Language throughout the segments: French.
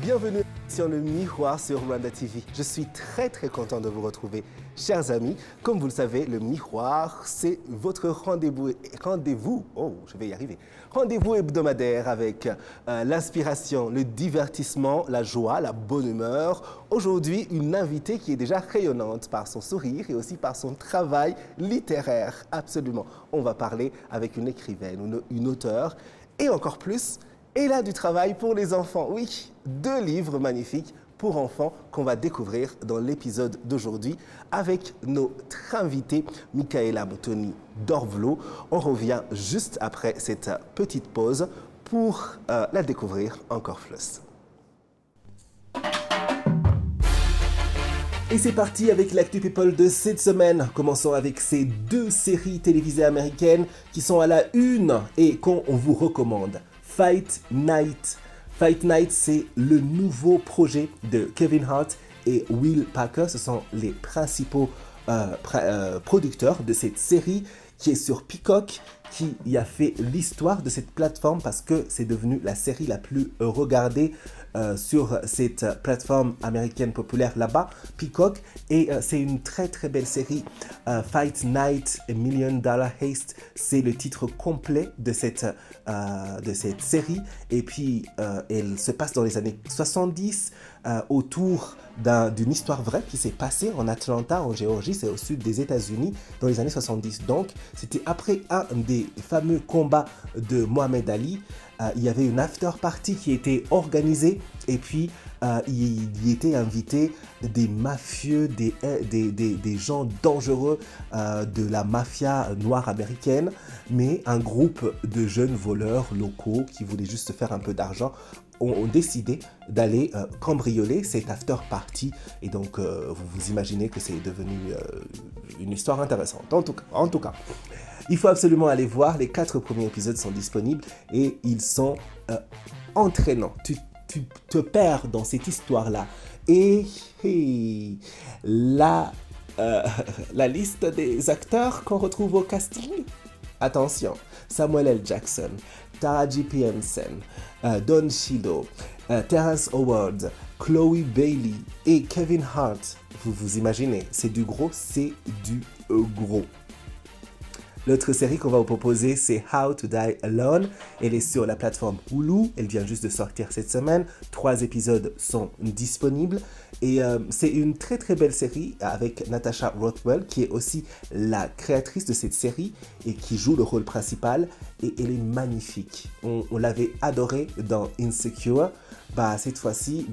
Bienvenue sur le Miroir sur Rwanda TV. Je suis très content de vous retrouver, chers amis. Comme vous le savez, le Miroir, c'est votre rendez-vous, rendez-vous hebdomadaire avec l'inspiration, le divertissement, la joie, la bonne humeur. Aujourd'hui, une invitée qui est déjà rayonnante par son sourire et aussi par son travail littéraire. Absolument. On va parler avec une écrivaine, une auteure et encore plus. Et là, du travail pour les enfants. Oui, 2 livres magnifiques pour enfants qu'on va découvrir dans l'épisode d'aujourd'hui avec notre invitée Michaela Mutoni Dorvlo. On revient juste après cette petite pause pour la découvrir encore plus. Et c'est parti avec l'Actu People de cette semaine. Commençons avec ces 2 séries télévisées américaines qui sont à la une et qu'on vous recommande. Fight Night. Fight Night, c'est le nouveau projet de Kevin Hart et Will Packer. Ce sont les principaux producteurs de cette série qui est sur Peacock, qui y a fait l'histoire de cette plateforme parce que c'est devenu la série la plus regardée sur cette plateforme américaine populaire là-bas, Peacock. Et c'est une très belle série. Fight Night, A $1 Million Heist, c'est le titre complet de cette série. Et puis, elle se passe dans les années 70 autour d'une histoire vraie qui s'est passée en Atlanta, en Géorgie, c'est au sud des États-Unis, dans les années 70. Donc, c'était après un des fameux combats de Mohamed Ali. Il y avait une after party qui était organisée et puis il y était invité des mafieux, des gens dangereux de la mafia noire américaine, mais un groupe de jeunes voleurs locaux qui voulaient juste se faire un peu d'argent ont décidé d'aller cambrioler cette after party et donc vous imaginez que c'est devenu une histoire intéressante. En tout cas, il faut absolument aller voir, les 4 premiers épisodes sont disponibles et ils sont entraînants. Tu te perds dans cette histoire-là. Et la liste des acteurs qu'on retrouve au casting, attention, Samuel L. Jackson, Taraji P. Henson, Don Cheadle, Terrence Howard, Chloe Bailey et Kevin Hart. Vous imaginez, c'est du gros, c'est du gros. L'autre série qu'on va vous proposer, c'est How to Die Alone. Elle est sur la plateforme Hulu. Elle vient juste de sortir cette semaine. 3 épisodes sont disponibles. Et c'est une très belle série avec Natasha Rothwell, qui est aussi la créatrice de cette série et qui joue le rôle principal. Et elle est magnifique. On l'avait adorée dans Insecure. Cette fois-ci,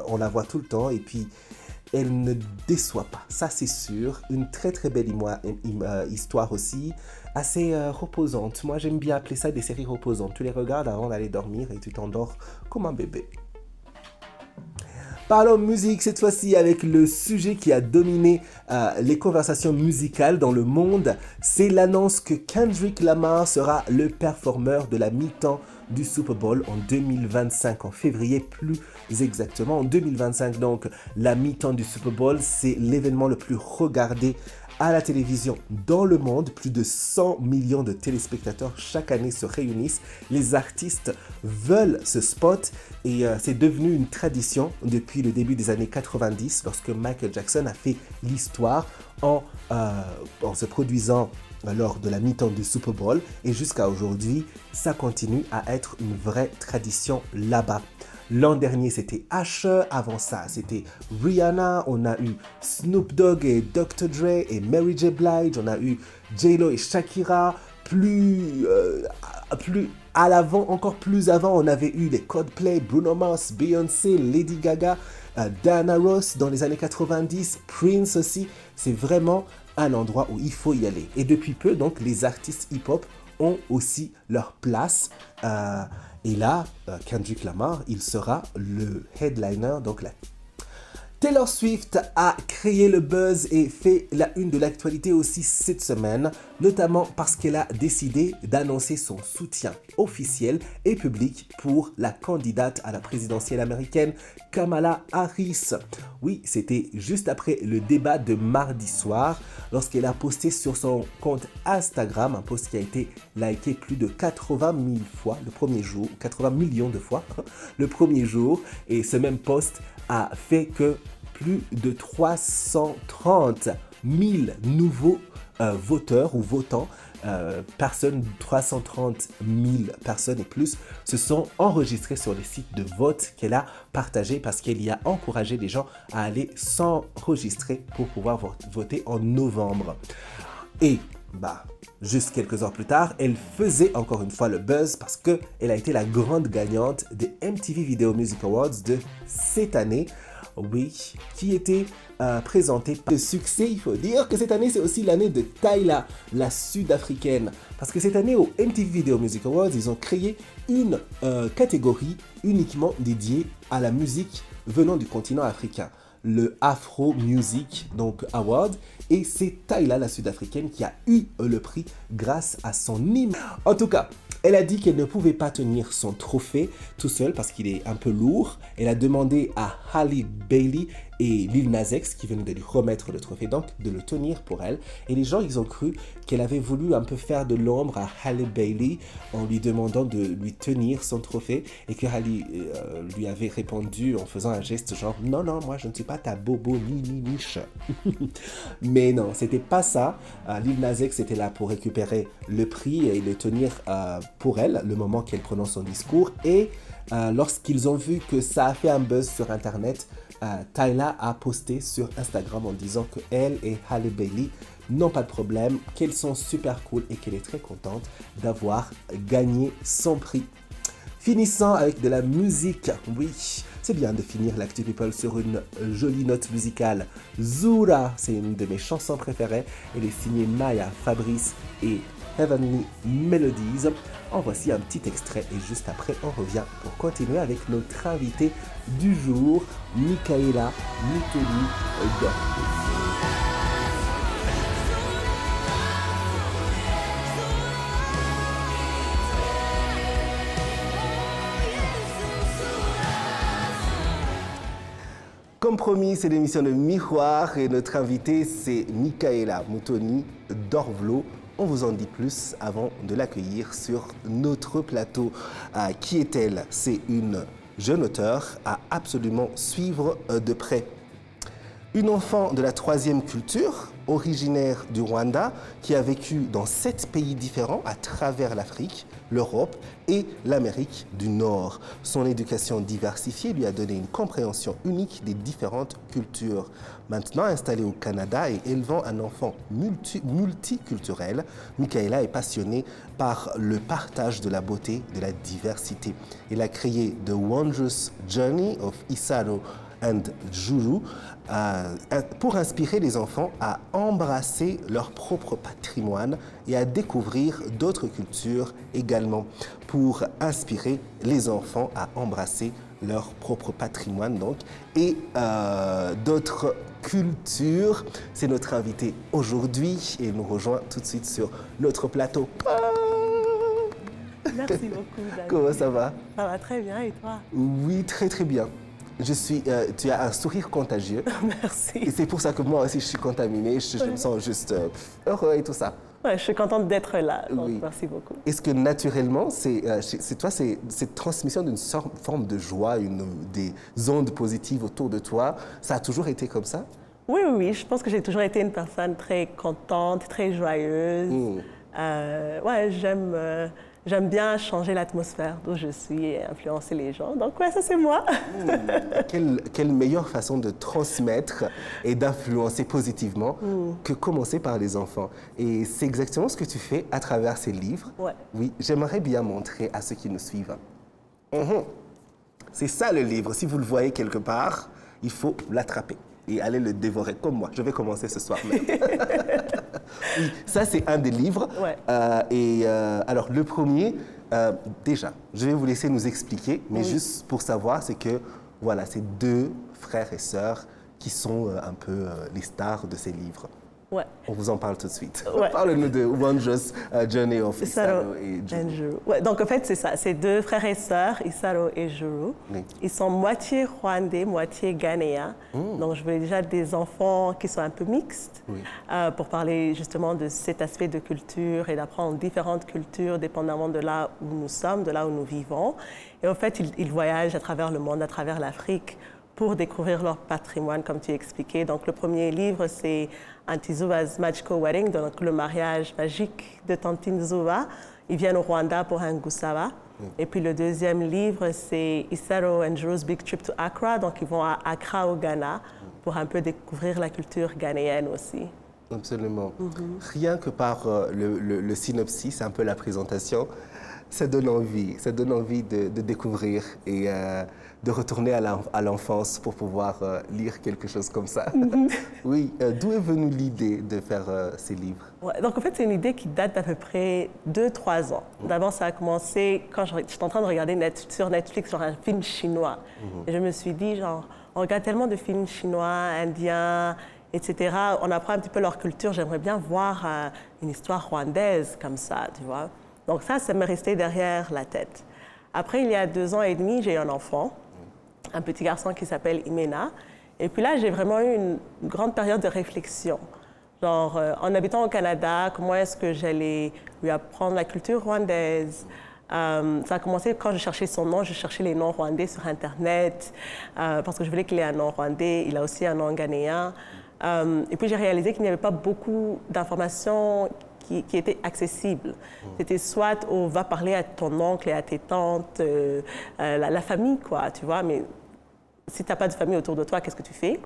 on la voit tout le temps. Et puis, elle ne déçoit pas, ça c'est sûr. Une très belle histoire aussi, assez reposante. Moi j'aime bien appeler ça des séries reposantes. Tu les regardes avant d'aller dormir et tu t'endors comme un bébé. Parlons musique cette fois-ci avec le sujet qui a dominé les conversations musicales dans le monde. C'est l'annonce que Kendrick Lamar sera le performeur de la mi-temps du Super Bowl en 2025, en février plus exactement. En 2025, donc, la mi-temps du Super Bowl, c'est l'événement le plus regardé à la télévision dans le monde. Plus de 100 millions de téléspectateurs chaque année se réunissent. Les artistes veulent ce spot et c'est devenu une tradition depuis le début des années 90 lorsque Michael Jackson a fait l'histoire en se produisant lors de la mi-temps du Super Bowl et jusqu'à aujourd'hui, ça continue à être une vraie tradition là-bas. L'an dernier, c'était Usher. Avant ça, c'était Rihanna. On a eu Snoop Dogg et Dr. Dre et Mary J. Blige. On a eu J-Lo et Shakira. Encore plus avant, on avait eu les Coldplay, Bruno Mars, Beyoncé, Lady Gaga, Diana Ross dans les années 90, Prince aussi. C'est vraiment un endroit où il faut y aller. Et depuis peu, donc, les artistes hip-hop ont aussi leur place. Et là, Kendrick Lamar, il sera le headliner, donc la Taylor Swift a créé le buzz et fait la une de l'actualité aussi cette semaine, notamment parce qu'elle a décidé d'annoncer son soutien officiel et public pour la candidate à la présidentielle américaine Kamala Harris. Oui, c'était juste après le débat de mardi soir, lorsqu'elle a posté sur son compte Instagram, un post qui a été liké plus de 80 000 fois le premier jour, 80 millions de fois le premier jour. Et ce même post a fait que plus de 330 000 nouveaux voteurs ou votants, 330 000 personnes et plus se sont enregistrés sur le site de vote qu'elle a partagé parce qu'elle y a encouragé les gens à aller s'enregistrer pour pouvoir voter en novembre. Et juste quelques heures plus tard, elle faisait encore une fois le buzz parce qu'elle a été la grande gagnante des MTV Video Music Awards de cette année. Oui, qui était présenté par le succès. Il faut dire que cette année, c'est aussi l'année de Tyla, la sud-africaine. Parce que cette année, au MTV Video Music Awards, ils ont créé une catégorie uniquement dédiée à la musique venant du continent africain. Le Afro Music Award, et c'est Tyla, la sud-africaine, qui a eu le prix grâce à son hymne. En tout cas, elle a dit qu'elle ne pouvait pas tenir son trophée tout seul parce qu'il est un peu lourd. Elle a demandé à Halle Bailey et Lil Nas X, qui venaient de lui remettre le trophée, donc de le tenir pour elle. Et les gens, ils ont cru qu'elle avait voulu un peu faire de l'ombre à Halle Bailey en lui demandant de lui tenir son trophée, et que Halle lui avait répondu en faisant un geste genre « Non, non, moi je ne suis pas ta bobo ni niche ». Mais non, c'était pas ça. Lil Nas X était là pour récupérer le prix et le tenir pour elle, le moment qu'elle prononce son discours. Et lorsqu'ils ont vu que ça a fait un buzz sur Internet, Tyla a posté sur Instagram en disant que elle et Halle Bailey n'ont pas de problème, qu'elles sont super cool et qu'elle est très contente d'avoir gagné son prix. Finissant avec de la musique, oui, c'est bien de finir l'Actu People sur une jolie note musicale. Zura, c'est une de mes chansons préférées. Elle est signée Maya, Fabrice et Heavenly Melodies. En voici un petit extrait et juste après on revient pour continuer avec notre invité du jour, Michaela Mutoni-Dorflo. Comme promis, c'est l'émission de Miroir et notre invité c'est Michaela Mutoni-Dorflo. On vous en dit plus avant de l'accueillir sur notre plateau. Qui est-elle? C'est une jeune auteure à absolument suivre de près. Une enfant de la troisième culture, originaire du Rwanda, qui a vécu dans 7 pays différents à travers l'Afrique, l'Europe et l'Amérique du Nord. Son éducation diversifiée lui a donné une compréhension unique des différentes cultures. Maintenant installée au Canada et élevant un enfant multiculturel, Michaela est passionnée par le partage de la beauté, de la diversité. Elle a créé The Wondrous Journey of Isaro and Juru pour inspirer les enfants à embrasser leur propre patrimoine et à découvrir d'autres cultures également, pour inspirer les enfants à embrasser leur propre patrimoine donc, et d'autres cultures. C'est notre invité aujourd'hui et il nous rejoint tout de suite sur notre plateau. Merci beaucoup, David. Comment ça va? Ça va très bien, et toi? Oui, très très bien. Tu as un sourire contagieux. Merci. Et c'est pour ça que moi aussi je suis contaminée, je me sens juste heureux et tout ça. Ouais, je suis contente d'être là, donc oui. Merci beaucoup. Est-ce que naturellement, c'est toi, c'est cette transmission d'une forme de joie, des ondes positives autour de toi, ça a toujours été comme ça? Oui, oui, oui, je pense que j'ai toujours été une personne très contente, très joyeuse. Ouais, j'aime bien changer l'atmosphère d'où je suis et influencer les gens. Donc, ouais, ça, c'est moi. Quelle meilleure façon de transmettre et d'influencer positivement que commencer par les enfants. Et c'est exactement ce que tu fais à travers ces livres. Ouais. Oui, j'aimerais bien montrer à ceux qui nous suivent. C'est ça le livre. Si vous le voyez quelque part, il faut l'attraper et aller le dévorer comme moi. Je vais commencer ce soir même. Oui, ça c'est un des livres. Ouais. Alors le premier, déjà, je vais vous laisser nous expliquer, mais juste pour savoir, c'est que voilà, c'est 2 frères et sœurs qui sont un peu les stars de ces livres. Ouais. On vous en parle tout de suite. Ouais. Parle-nous de Wondrous Journey of Isaro et Juru. Ouais, donc en fait, c'est ça. C'est deux frères et sœurs, Isaro et Juru. Oui. Ils sont moitié rwandais, moitié ghanéens. Donc je voulais déjà des enfants qui sont un peu mixtes Oui. pour parler justement de cet aspect de culture et d'apprendre différentes cultures dépendamment de là où nous sommes, de là où nous vivons. Et en fait, ils voyagent à travers le monde, à travers l'Afrique, pour découvrir leur patrimoine, comme tu expliquais. Donc, le premier livre, c'est Antizuba's Magical Wedding, donc le mariage magique de Tantine Zuba. Ils viennent au Rwanda pour un Gusaba. Et puis, le deuxième livre, c'est Isaro and Juru's Big Trip to Accra. Donc, ils vont à Accra, au Ghana, pour un peu découvrir la culture ghanéenne aussi. Absolument. Rien que par le synopsis, un peu la présentation, ça donne envie de découvrir et de retourner à l'enfance pour pouvoir lire quelque chose comme ça. Oui, d'où est venue l'idée de faire ces livres? Ouais, donc en fait, c'est une idée qui date d'à peu près 2-3 ans. D'abord, ça a commencé quand j'étais en train de regarder sur Netflix genre un film chinois. Et je me suis dit, genre, on regarde tellement de films chinois, indiens, etc. On apprend un petit peu leur culture. J'aimerais bien voir une histoire rwandaise comme ça, tu vois. Donc ça m'est resté derrière la tête. Après, il y a 2 ans et demi, j'ai eu un enfant, un petit garçon qui s'appelle Imena. Et puis là, j'ai vraiment eu une grande période de réflexion. Genre, en habitant au Canada, comment est-ce que j'allais lui apprendre la culture rwandaise? Ça a commencé quand je cherchais son nom, je cherchais les noms rwandais sur Internet, parce que je voulais qu'il ait un nom rwandais, il a aussi un nom ghanéen. Et puis j'ai réalisé qu'il n'y avait pas beaucoup d'informations qui étaient accessibles. C'était soit va parler à ton oncle et à tes tantes, la famille, quoi, tu vois, mais si tu n'as pas de famille autour de toi, qu'est-ce que tu fais?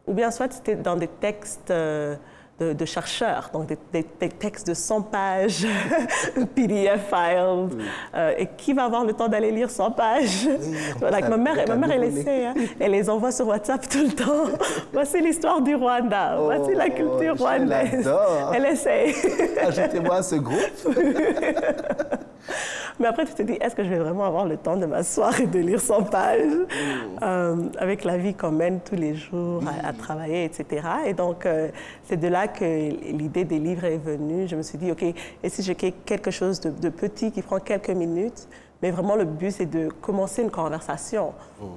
Ou bien soit c'était dans des textes de chercheurs, donc des textes de 100 pages, PDF files. Et qui va avoir le temps d'aller lire 100 pages? Voilà, ma mère, elle essaie, hein, elle les envoie sur WhatsApp tout le temps. Voici l'histoire du Rwanda, voici la culture rwandaise. Elle essaie. Ajoutez-moi à ce groupe. Mais après, tu te dis, est-ce que je vais vraiment avoir le temps de m'asseoir et de lire 100 pages avec la vie qu'on mène tous les jours à travailler, etc. Et donc, c'est de là que l'idée des livres est venue. Je me suis dit, OK, et si j'ai quelque chose de petit qui prend quelques minutes, mais vraiment le but, c'est de commencer une conversation.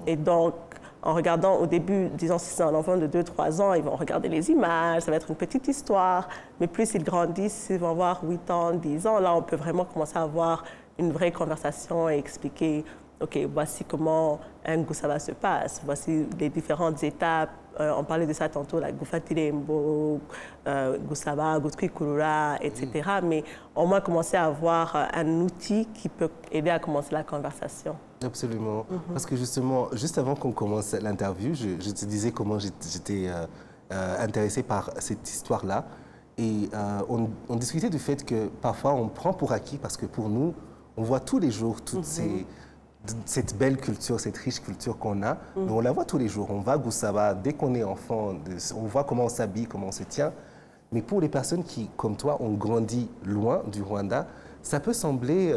Et donc, en regardant au début, disons si c'est un enfant de 2-3 ans, ils vont regarder les images, ça va être une petite histoire. Mais plus ils grandissent, ils vont avoir 8 ans, 10 ans, là, on peut vraiment commencer à avoir une vraie conversation et expliquer, OK, voici comment un Gusaba se passe, voici les différentes étapes. On parlait de ça tantôt, la Gufatirembo, Gusaba, Gutwikurura, etc. Mais au moins commencer à avoir un outil qui peut aider à commencer la conversation. Absolument. Parce que justement, juste avant qu'on commence l'interview, je te disais comment j'étais intéressé par cette histoire-là. Et on discutait du fait que parfois on prend pour acquis, parce que pour nous, on voit tous les jours toute cette belle culture, cette riche culture qu'on a, mais on la voit tous les jours. On va à Gusaba, dès qu'on est enfant, on voit comment on s'habille, comment on se tient. Mais pour les personnes qui, comme toi, ont grandi loin du Rwanda, ça peut sembler...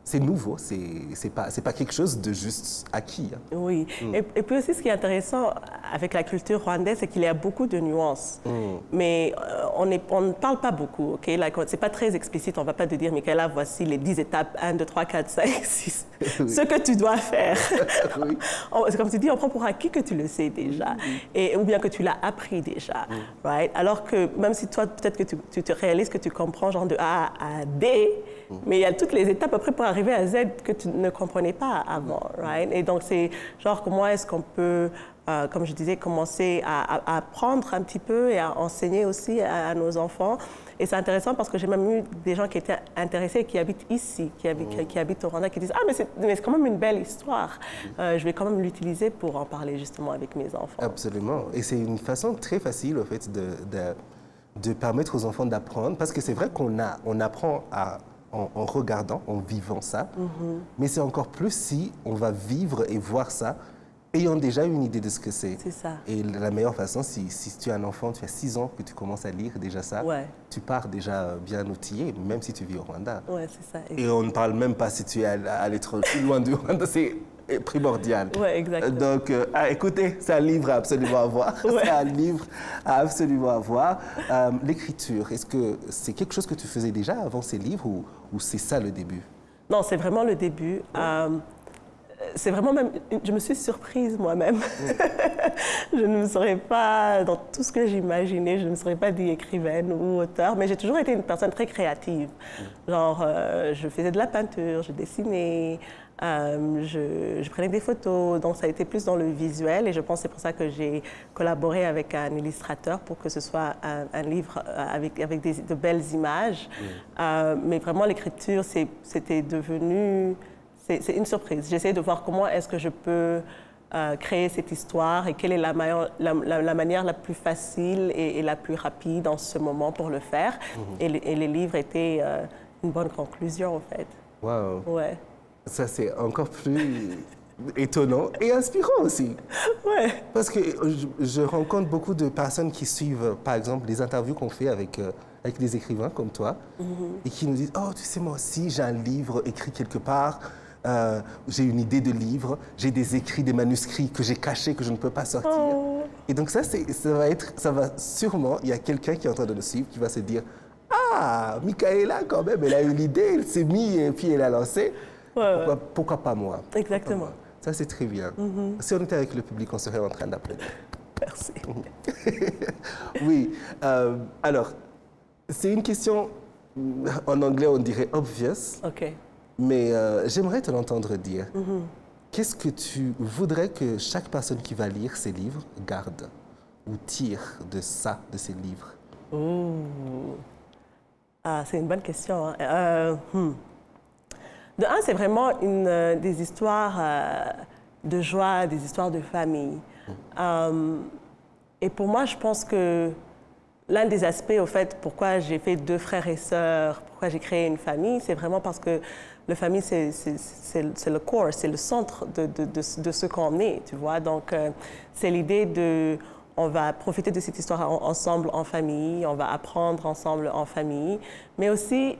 c'est nouveau, c'est pas quelque chose de juste acquis. Hein. Oui, et puis aussi ce qui est intéressant avec la culture rwandaise, c'est qu'il y a beaucoup de nuances. Mais on ne parle pas beaucoup, ok? C'est pas très explicite, on ne va pas te dire, Michaela, voici les 10 étapes, 1, 2, 3, 4, 5, 6, ce que tu dois faire. Oui. C'est comme tu dis, on prend pour acquis que tu le sais déjà, ou bien que tu l'as appris déjà. Right? Alors que même si toi, peut-être que tu te réalises que tu comprends genre de A à D, mais il y a toutes les étapes après pour arriver à Z que tu ne comprenais pas avant, right? Et donc, c'est genre comment est-ce qu'on peut, comme je disais, commencer à apprendre un petit peu et à enseigner aussi à nos enfants. Et c'est intéressant parce que j'ai même eu des gens qui étaient intéressés, qui habitent ici, qui habitent au Rwanda, qui disent « Ah, mais c'est quand même une belle histoire. Je vais quand même l'utiliser pour en parler justement avec mes enfants. » Absolument. Et c'est une façon très facile, au fait, de permettre aux enfants d'apprendre. Parce que c'est vrai qu'on apprend en regardant, en vivant ça. Mais c'est encore plus si on va vivre et voir ça, ayant déjà une idée de ce que c'est. C'est ça. Et la meilleure façon, si tu es un enfant, tu as 6 ans, que tu commences à lire déjà ça, tu pars déjà bien outillé, même si tu vis au Rwanda. Ouais, c'est ça. Et on ne parle même pas si tu es à l'être plus loin du Rwanda. primordial. Oui, exactement. Donc, écoutez, c'est un livre à absolument avoir. Ouais. C'est un livre à absolument avoir. L'écriture, est-ce que c'est quelque chose que tu faisais déjà avant ces livres ou c'est ça le début? Non, c'est vraiment le début. C'est vraiment même, je me suis surprise moi-même. Je ne me serais pas, dans tout ce que j'imaginais, je ne me serais pas dit écrivaine ou auteur, mais j'ai toujours été une personne très créative. Genre, je faisais de la peinture, je dessinais, je prenais des photos, donc ça a été plus dans le visuel et je pense que c'est pour ça que j'ai collaboré avec un illustrateur pour que ce soit un livre avec de belles images. Mais vraiment, l'écriture, c'était devenu... C'est une surprise. J'essaie de voir comment est-ce que je peux créer cette histoire et quelle est la manière la plus facile et la plus rapide en ce moment pour le faire. Et les livres étaient une bonne conclusion, en fait. Wow. Ouais. Ça, c'est encore plus étonnant et inspirant aussi. Ouais. Parce que je rencontre beaucoup de personnes qui suivent, par exemple, les interviews qu'on fait avec des écrivains comme toi et qui nous disent « Oh, tu sais, moi aussi, j'ai un livre écrit quelque part. J'ai une idée de livre, j'ai des écrits, des manuscrits que j'ai cachés, que je ne peux pas sortir. Oh. Et donc ça va sûrement, il y a quelqu'un qui est en train de le suivre, qui va se dire « Ah, Michaela, quand même, elle a eu l'idée, elle s'est mise et puis elle a lancé. Ouais. Pourquoi pas moi? » Exactement. Pourquoi pas moi? Ça, c'est très bien. Si on était avec le public, on serait en train d'applaudir. Merci. Oui. Alors, c'est une question, en anglais, on dirait « obvious ». OK. Mais j'aimerais te l'entendre dire. Qu'est-ce que tu voudrais que chaque personne qui va lire ces livres garde ou tire de ces livres? Ouh. Ah, c'est une bonne question. Hein. De un, c'est vraiment des histoires de joie, des histoires de famille. Et pour moi, je pense que l'un des aspects, au fait, pourquoi j'ai fait 2 frères et sœurs, pourquoi j'ai créé une famille, c'est vraiment parce que la famille, c'est le corps, c'est le centre de ce qu'on est, tu vois. Donc, c'est l'idée de... On va profiter de cette histoire ensemble en famille, on va apprendre ensemble en famille. Mais aussi,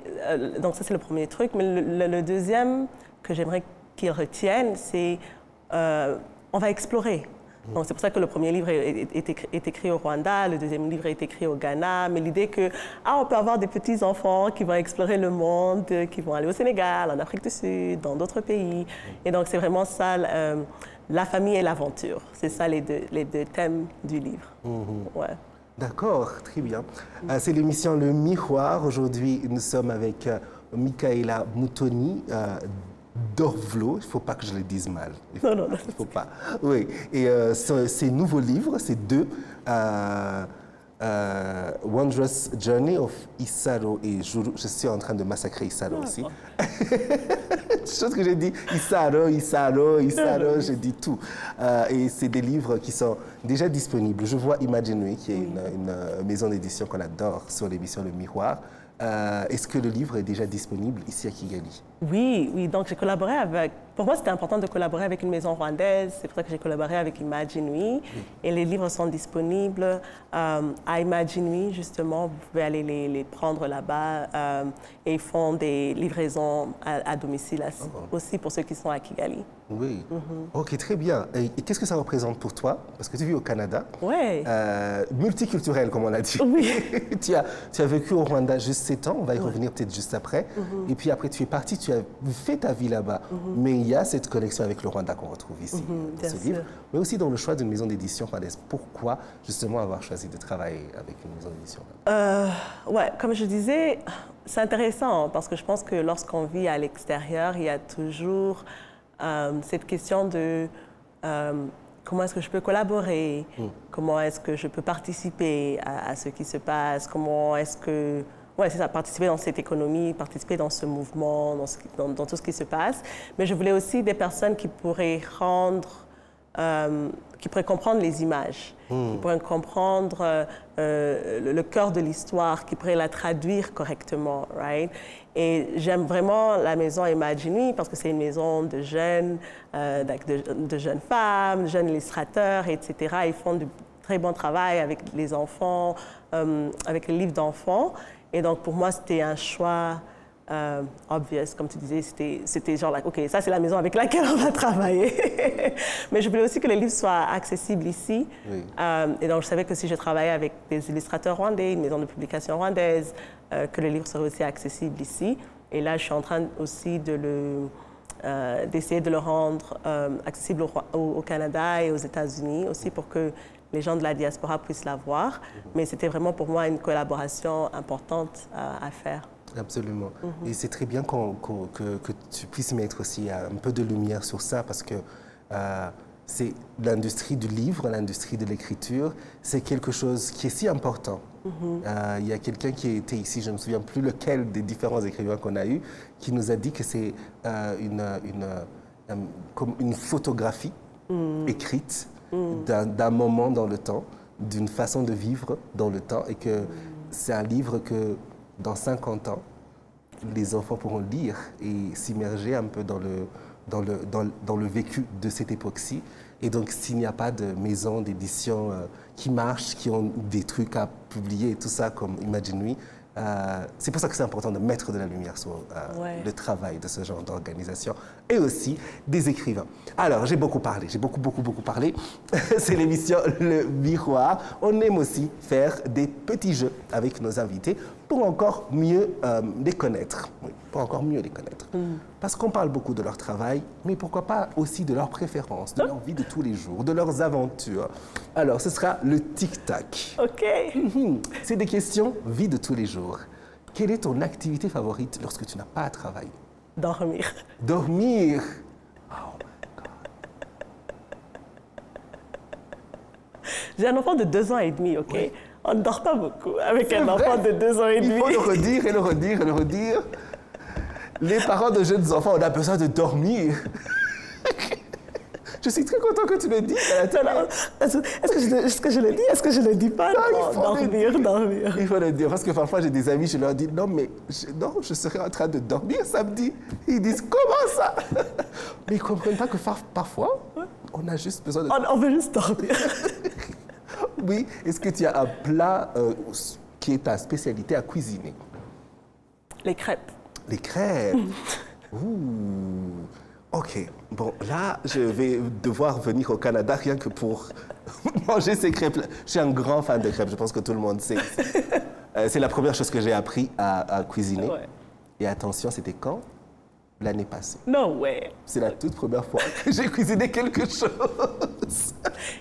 donc ça c'est le premier truc, mais le deuxième que j'aimerais qu'ils retiennent, c'est on va explorer. Donc c'est pour ça que le premier livre est écrit au Rwanda, le deuxième livre est écrit au Ghana, mais l'idée que on peut avoir des petits-enfants qui vont explorer le monde, qui vont aller au Sénégal, en Afrique du Sud, dans d'autres pays. Et donc c'est vraiment ça, la famille et l'aventure. C'est ça les deux thèmes du livre. Ouais. D'accord, très bien. C'est l'émission Le Miroir. Aujourd'hui, nous sommes avec Michaela Muthoni d'Orvlo. Il ne faut pas que je le dise mal. Il ne faut pas. Oui. Et ces nouveaux livres, ces 2, Wondrous Journey of Isaro et Juru. Je suis en train de massacrer Isaro aussi. Chose que j'ai dit, Isaro, j'ai dit tout. Et c'est des livres qui sont déjà disponibles. Je vois Imaginary, qui est une maison d'édition qu'on adore sur l'émission Le Miroir. Est-ce que le livre est déjà disponible ici à Kigali? Oui, donc j'ai collaboré avec... Pour moi, c'était important de collaborer avec une maison rwandaise. C'est pour ça que j'ai collaboré avec Imaginary. Et les livres sont disponibles à Imaginary, justement. Vous pouvez aller les prendre là-bas. Et ils font des livraisons à domicile aussi pour ceux qui sont à Kigali. Oui. OK, très bien. Et qu'est-ce que ça représente pour toi? Parce que tu vis au Canada. Oui. Multiculturel, comme on l'a dit. Oui. tu as vécu au Rwanda juste 7 ans. On va y revenir peut-être juste après. Et puis après, tu es parti, tu as fait ta vie là-bas. Mais il y a cette connexion avec le Rwanda qu'on retrouve ici, dans ce livre. Mais aussi dans le choix d'une maison d'édition rwandaise. Pourquoi, justement, avoir choisi de travailler avec une maison d'édition rwandaise? Ouais, comme je disais, c'est intéressant parce que je pense que lorsqu'on vit à l'extérieur, il y a toujours cette question de comment est-ce que je peux collaborer, comment est-ce que je peux participer à ce qui se passe, comment est-ce que... Oui, c'est ça, participer dans cette économie, participer dans ce mouvement, dans tout ce qui se passe. Mais je voulais aussi des personnes qui pourraient qui pourraient comprendre les images, qui pourraient comprendre le cœur de l'histoire, qui pourraient la traduire correctement, right? Et j'aime vraiment la maison Imaginary parce que c'est une maison de jeunes, de jeunes femmes, de jeunes illustrateurs, etc. Ils font du très bon travail avec les enfants, avec les livres d'enfants. Et donc, pour moi, c'était un choix obvious, comme tu disais, c'était genre, OK, ça c'est la maison avec laquelle on va travailler. Mais je voulais aussi que les livres soient accessibles ici. Oui. Et donc, je savais que si je travaillais avec des illustrateurs rwandais, une maison de publication rwandaise, que le livre serait aussi accessible ici. Et là, je suis en train aussi d'essayer de le rendre accessible au Canada et aux États-Unis aussi pour que les gens de la diaspora puissent l'avoir. Mais c'était vraiment pour moi une collaboration importante à faire. Absolument. Et c'est très bien que tu puisses mettre aussi un peu de lumière sur ça parce que c'est l'industrie du livre, l'industrie de l'écriture, c'est quelque chose qui est si important. Il y a quelqu'un qui était ici, je ne me souviens plus lequel des différents écrivains qu'on a eus, qui nous a dit que c'est comme une photographie écrite d'un moment dans le temps, d'une façon de vivre dans le temps et que c'est un livre que dans 50 ans, les enfants pourront lire et s'immerger un peu dans le vécu de cette époque-ci. Et donc, s'il n'y a pas de maison d'édition qui marche, qui ont des trucs à publier et tout ça, comme Imagine Me, c'est pour ça que c'est important de mettre de la lumière sur le travail de ce genre d'organisation et aussi des écrivains. Alors, j'ai beaucoup parlé, j'ai beaucoup parlé. C'est l'émission Le Miroir. On aime aussi faire des petits jeux avec nos invités pour encore mieux les connaître. Oui, pour encore mieux les connaître. Parce qu'on parle beaucoup de leur travail, mais pourquoi pas aussi de leurs préférences, de leur vie de tous les jours, de leurs aventures. Alors, ce sera le tic-tac. OK. C'est des questions vie de tous les jours. Quelle est ton activité favorite lorsque tu n'as pas à travailler? Dormir. Dormir. Oh my God. J'ai un enfant de 2 ans et demi, OK? Oui. On ne dort pas beaucoup avec un enfant de 2 ans et demi. Il faut le redire et le redire et le redire. Les parents de jeunes enfants, on a besoin de dormir. Je suis très content que tu le dises à la télé. Est-ce que je le dis? Est-ce que je le dis pas? Non, dormir. Il faut le dire. Parce que parfois, j'ai des amis, je leur dis, non, mais je serai en train de dormir samedi. Ils disent, comment ça? Mais ils ne comprennent pas que parfois, on a juste besoin de... On veut juste dormir. Oui. Est-ce que tu as un plat qui est ta spécialité à cuisiner? Les crêpes. Les crêpes? Ouh. OK. Bon, là, je vais devoir venir au Canada rien que pour manger ces crêpes-là. Je suis un grand fan de crêpes, je pense que tout le monde sait. C'est la première chose que j'ai appris à cuisiner. Ouais. Et attention, c'était quand? L'année passée. No way. C'est la toute première fois que j'ai cuisiné quelque chose.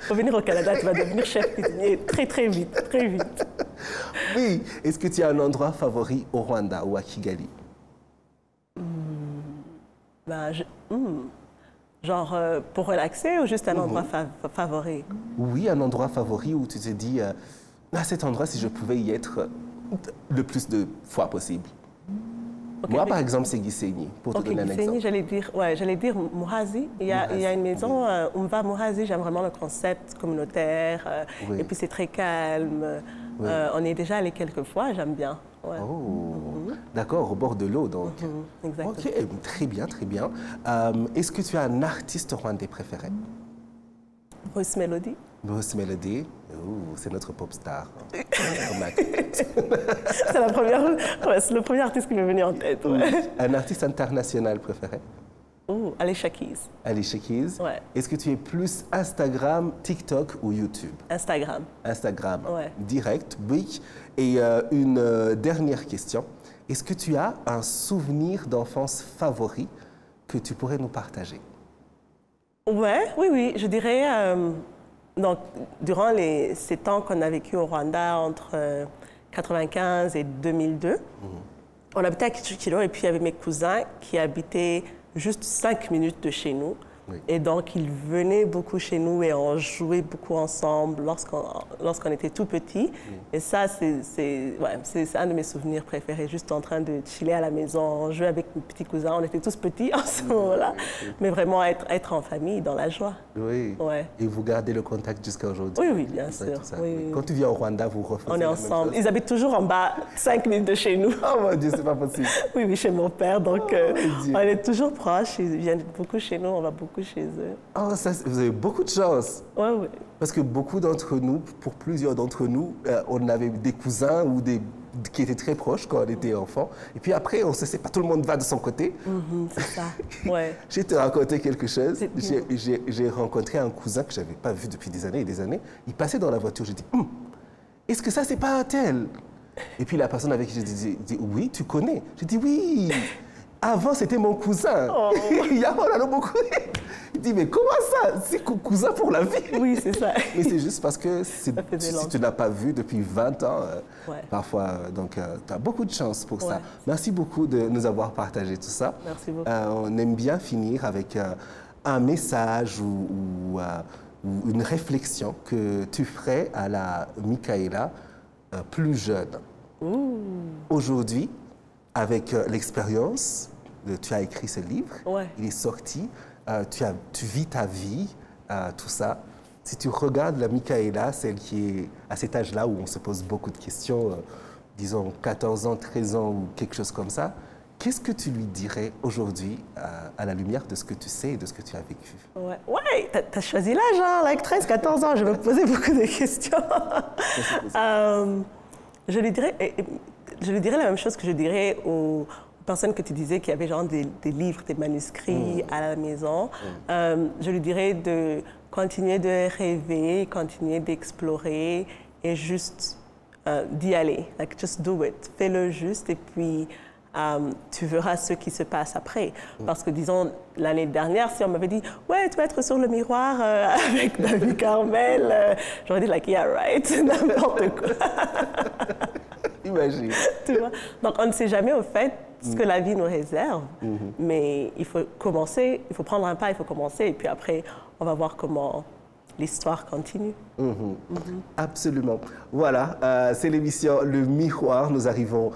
Pour venir au Canada, tu vas devenir chef cuisinier très vite. Oui. Est-ce que tu as un endroit favori au Rwanda ou à Kigali? Genre pour relaxer ou juste un endroit favori? Oui, un endroit favori où tu te dis, à cet endroit, si je pouvais y être le plus de fois possible. Okay, moi, par exemple, c'est Gisenyi, pour te donner un exemple. J'allais dire Muhazi. Il y a une maison, Umva Muhazi, j'aime vraiment le concept communautaire. Et puis c'est très calme. On y est déjà allé quelques fois, j'aime bien. Ouais. Oh, d'accord, au bord de l'eau, donc. Exactement. OK, très bien. Est-ce que tu as un artiste rwandais préféré? Bruce Melody. Bruce Melody, c'est notre pop star. C'est le premier artiste qui m'est venu en tête. Ouais. Un artiste international préféré? Alicia Keys. Alicia Keys. Ouais. Est-ce que tu es plus Instagram, TikTok ou YouTube? Instagram. Ouais. Direct, oui. Et une dernière question. Est-ce que tu as un souvenir d'enfance favori que tu pourrais nous partager? Oui. Je dirais, donc, durant ces 7 ans qu'on a vécu au Rwanda, entre 1995 et 2002, on habitait à Kicukiro et puis il y avait mes cousins qui habitaient juste 5 minutes de chez nous. Oui. Et donc, ils venaient beaucoup chez nous et on jouait beaucoup ensemble lorsqu'on était tout petits. Et ça, c'est un de mes souvenirs préférés, juste en train de chiller à la maison, jouer avec mes petits cousins. On était tous petits en ce moment-là, mais vraiment être en famille, dans la joie. Oui. Ouais. Et vous gardez le contact jusqu'à aujourd'hui? Oui, bien sûr. Oui. Quand tu viens au Rwanda, vous refaites on est ensemble. Ils habitent toujours en bas, 5 minutes de chez nous. Oh mon Dieu, c'est pas possible. Oui, chez mon père. Donc, on est toujours proches. Ils viennent beaucoup chez nous. On va beaucoup beaucoup chez eux. Oh, ça, vous avez beaucoup de chance. Ouais, ouais. Parce que beaucoup d'entre nous, pour plusieurs d'entre nous, on avait des cousins ou qui étaient très proches quand on était enfant. Et puis après, on se sait pas, tout le monde va de son côté. C'est ça, ouais. Je vais te raconter quelque chose. J'ai rencontré un cousin que je n'avais pas vu depuis des années et des années. Il passait dans la voiture, j'ai dit, est-ce que ça, c'est pas un tel? Et puis la personne avec qui je dit, oui, tu connais. J'ai dit, oui, avant, c'était mon cousin. Oh. Il y a beaucoup. Il dit, mais comment ça? C'est cousin pour la vie. Oui, c'est ça. Mais c'est juste parce que si tu ne l'as pas vu depuis 20 ans, parfois, donc tu as beaucoup de chance pour ça. Merci beaucoup de nous avoir partagé tout ça. Merci beaucoup. On aime bien finir avec un message ou une réflexion que tu ferais à la Michaela plus jeune. Aujourd'hui, avec l'expérience, tu as écrit ce livre, il est sorti, tu vis ta vie, tout ça. Si tu regardes la Michaela, celle qui est à cet âge-là où on se pose beaucoup de questions, disons 14 ans, 13 ans ou quelque chose comme ça, qu'est-ce que tu lui dirais aujourd'hui à la lumière de ce que tu sais et de ce que tu as vécu? Ouais, t'as choisi l'âge, hein, like 13, 14 ans, je vais me poser beaucoup de questions. Je lui dirais la même chose que je dirais aux personnes que tu disais qui avaient genre des livres, des manuscrits à la maison. Je lui dirais de continuer de rêver, continuer d'explorer et juste d'y aller. Like, just do it. Fais-le juste et puis tu verras ce qui se passe après. Parce que, disons, l'année dernière, si on m'avait dit « Ouais, tu vas être sur le miroir avec David Carmel », j'aurais dit like « Yeah, right », n'importe quoi. Imagine. Tu vois? Donc, on ne sait jamais, au fait, ce que la vie nous réserve. Mais il faut commencer, il faut prendre un pas, il faut commencer. Et puis après, on va voir comment l'histoire continue. Absolument. Voilà, c'est l'émission Le Miroir. Nous arrivons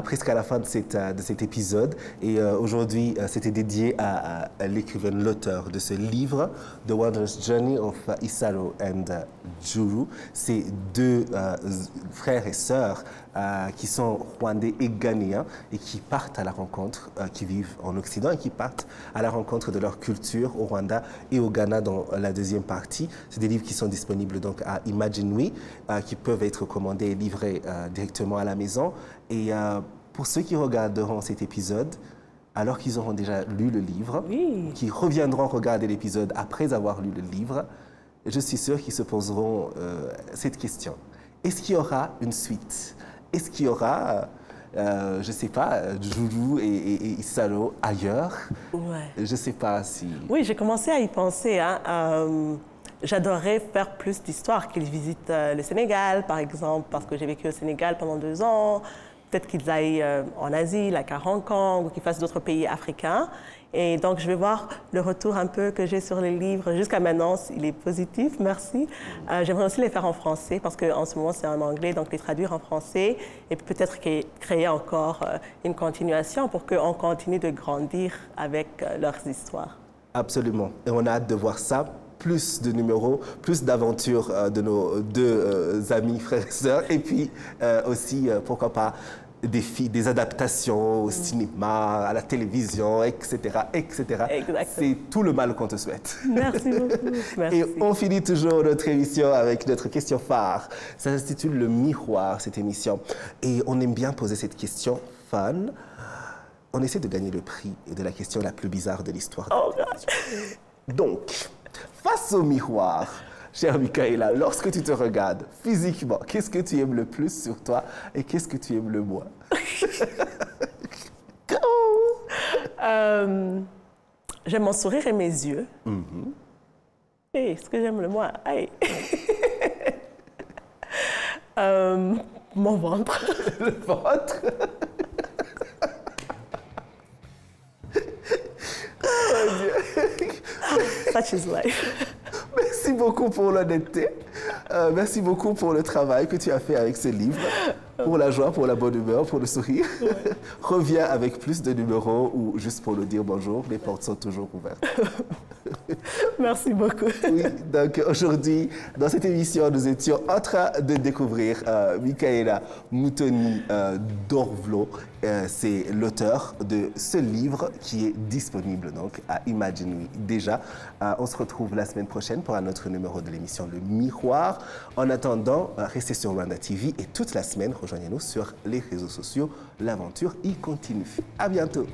presque à la fin de cet épisode. Et aujourd'hui, c'était dédié à l'écrivaine, l'auteur de ce livre, The Wondrous Journey of Isaro and Juru. C'est deux frères et sœurs qui sont rwandais et ghanéens et qui partent à la rencontre, qui vivent en Occident et qui partent à la rencontre de leur culture au Rwanda et au Ghana dans la deuxième partie. C'est des livres qui sont disponibles donc à Imagine We, qui peuvent être commandés et livrés directement à la maison. Et pour ceux qui regarderont cet épisode, alors qu'ils auront déjà lu le livre, qui reviendront regarder l'épisode après avoir lu le livre, je suis sûr qu'ils se poseront cette question. Est-ce qu'il y aura une suite? Est-ce qu'il y aura, je ne sais pas, Juru et Isaro ailleurs? Je ne sais pas si... Oui, j'ai commencé à y penser. J'adorerais faire plus d'histoires, qu'ils visitent le Sénégal, par exemple, parce que j'ai vécu au Sénégal pendant 2 ans. Peut-être qu'ils aillent en Asie, like à Hong Kong, ou qu'ils fassent d'autres pays africains. Et donc, je vais voir le retour un peu que j'ai sur les livres. Jusqu'à maintenant, il est positif, merci. J'aimerais aussi les faire en français, parce qu'en ce moment, c'est en anglais, donc les traduire en français, et peut-être créer encore une continuation pour qu'on continue de grandir avec leurs histoires. Absolument. Et on a hâte de voir ça. Plus de numéros, plus d'aventures de nos deux amis, frères et sœurs, et puis aussi, pourquoi pas, des adaptations au cinéma, à la télévision, etc. etc. C'est tout le mal qu'on te souhaite. Merci beaucoup. Merci. Et on finit toujours notre émission avec notre question phare. Ça s'intitule Le Miroir, cette émission. Et on aime bien poser cette question fun. On essaie de gagner le prix de la question la plus bizarre de l'histoire. Oh, donc, face au miroir, chère Michaela, lorsque tu te regardes physiquement, qu'est-ce que tu aimes le plus sur toi et qu'est-ce que tu aimes le moins? J'aime mon sourire et mes yeux. Et ce que j'aime le moins, mon ventre. Le ventre? Oh mon Dieu. Such is life. Merci beaucoup pour l'honnêteté. Merci beaucoup pour le travail que tu as fait avec ce livre. pour la joie, pour la bonne humeur, pour le sourire. Ouais. Reviens avec plus de numéros ou juste pour nous dire bonjour. Les portes sont toujours ouvertes. Merci beaucoup. Oui, donc aujourd'hui, dans cette émission, nous étions en train de découvrir Michaela Moutoni Dorvlo. C'est l'auteur de ce livre qui est disponible donc à Imagine We. Déjà, on se retrouve la semaine prochaine pour un autre numéro de l'émission Le Miroir. En attendant, restez sur Rwanda TV et toute la semaine, rejoignez-nous sur les réseaux sociaux. L'aventure y continue. À bientôt.